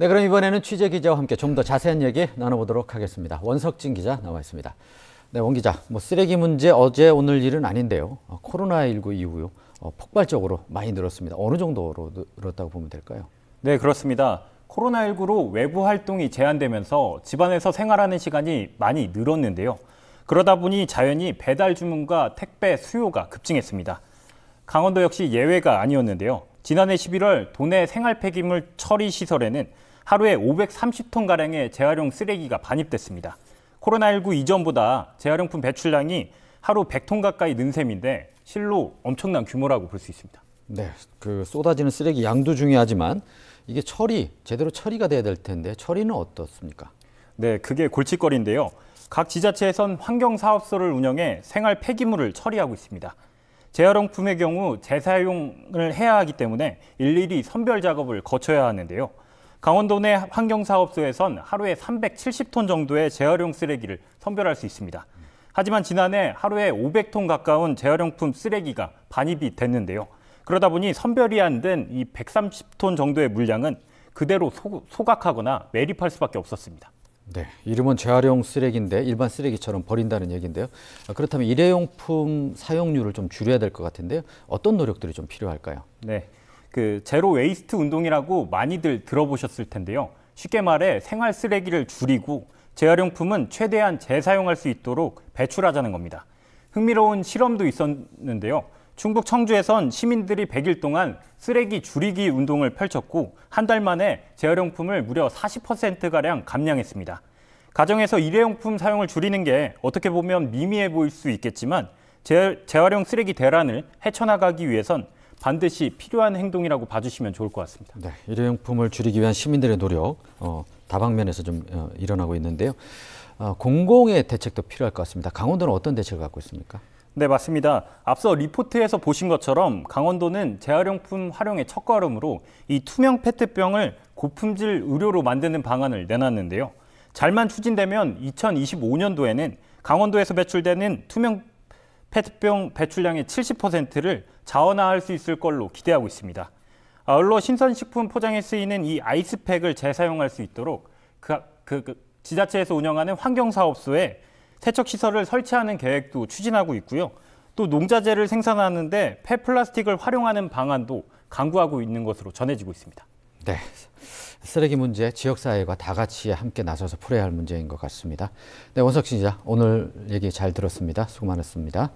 네, 그럼 이번에는 취재 기자와 함께 좀 더 자세한 얘기 나눠보도록 하겠습니다. 원석진 기자 나와 있습니다. 네, 원 기자, 쓰레기 문제 어제 오늘 일은 아닌데요. 코로나19 이후요. 폭발적으로 많이 늘었습니다. 어느 정도로 늘었다고 보면 될까요? 네, 그렇습니다. 코로나19로 외부 활동이 제한되면서 집안에서 생활하는 시간이 많이 늘었는데요. 그러다 보니 자연히 배달 주문과 택배 수요가 급증했습니다. 강원도 역시 예외가 아니었는데요. 지난해 11월 도내 생활 폐기물 처리 시설에는 하루에 530톤가량의 재활용 쓰레기가 반입됐습니다. 코로나19 이전보다 재활용품 배출량이 하루 100톤 가까이 는 셈인데 실로 엄청난 규모라고 볼 수 있습니다. 네, 쏟아지는 쓰레기 양도 중요하지만 이게 제대로 처리가 돼야 될 텐데 처리는 어떻습니까? 네, 그게 골칫거리인데요. 각 지자체에선 환경사업소를 운영해 생활 폐기물을 처리하고 있습니다. 재활용품의 경우 재사용을 해야 하기 때문에 일일이 선별 작업을 거쳐야 하는데요. 강원도 내 환경사업소에선 하루에 370톤 정도의 재활용 쓰레기를 선별할 수 있습니다. 하지만 지난해 하루에 500톤 가까운 재활용품 쓰레기가 반입이 됐는데요. 그러다 보니 선별이 안 된 이 130톤 정도의 물량은 그대로 소각하거나 매립할 수밖에 없었습니다. 네, 이름은 재활용 쓰레기인데 일반 쓰레기처럼 버린다는 얘기인데요. 그렇다면 일회용품 사용률을 좀 줄여야 될 것 같은데요. 어떤 노력들이 좀 필요할까요? 네, 제로 웨이스트 운동이라고 많이들 들어보셨을 텐데요. 쉽게 말해 생활 쓰레기를 줄이고 재활용품은 최대한 재사용할 수 있도록 배출하자는 겁니다. 흥미로운 실험도 있었는데요. 충북 청주에선 시민들이 100일 동안 쓰레기 줄이기 운동을 펼쳤고 한 달 만에 재활용품을 무려 40%가량 감량했습니다. 가정에서 일회용품 사용을 줄이는 게 어떻게 보면 미미해 보일 수 있겠지만 재활용 쓰레기 대란을 헤쳐나가기 위해선 반드시 필요한 행동이라고 봐주시면 좋을 것 같습니다. 네, 일회용품을 줄이기 위한 시민들의 노력 다방면에서 좀 일어나고 있는데요. 공공의 대책도 필요할 것 같습니다. 강원도는 어떤 대책을 갖고 있습니까? 네, 맞습니다. 앞서 리포트에서 보신 것처럼 강원도는 재활용품 활용의 첫걸음으로 이 투명 페트병을 고품질 의료로 만드는 방안을 내놨는데요. 잘만 추진되면 2025년도에는 강원도에서 배출되는 투명 페트병 배출량의 70%를 자원화할 수 있을 걸로 기대하고 있습니다. 아울러 신선식품 포장에 쓰이는 이 아이스팩을 재사용할 수 있도록 지자체에서 운영하는 환경사업소에 세척시설을 설치하는 계획도 추진하고 있고요. 또 농자재를 생산하는데 폐플라스틱을 활용하는 방안도 강구하고 있는 것으로 전해지고 있습니다. 네, 쓰레기 문제 지역사회가 다 같이 함께 나서서 풀어야 할 문제인 것 같습니다. 네, 원석진 기자 오늘 얘기 잘 들었습니다. 수고 많았습니다.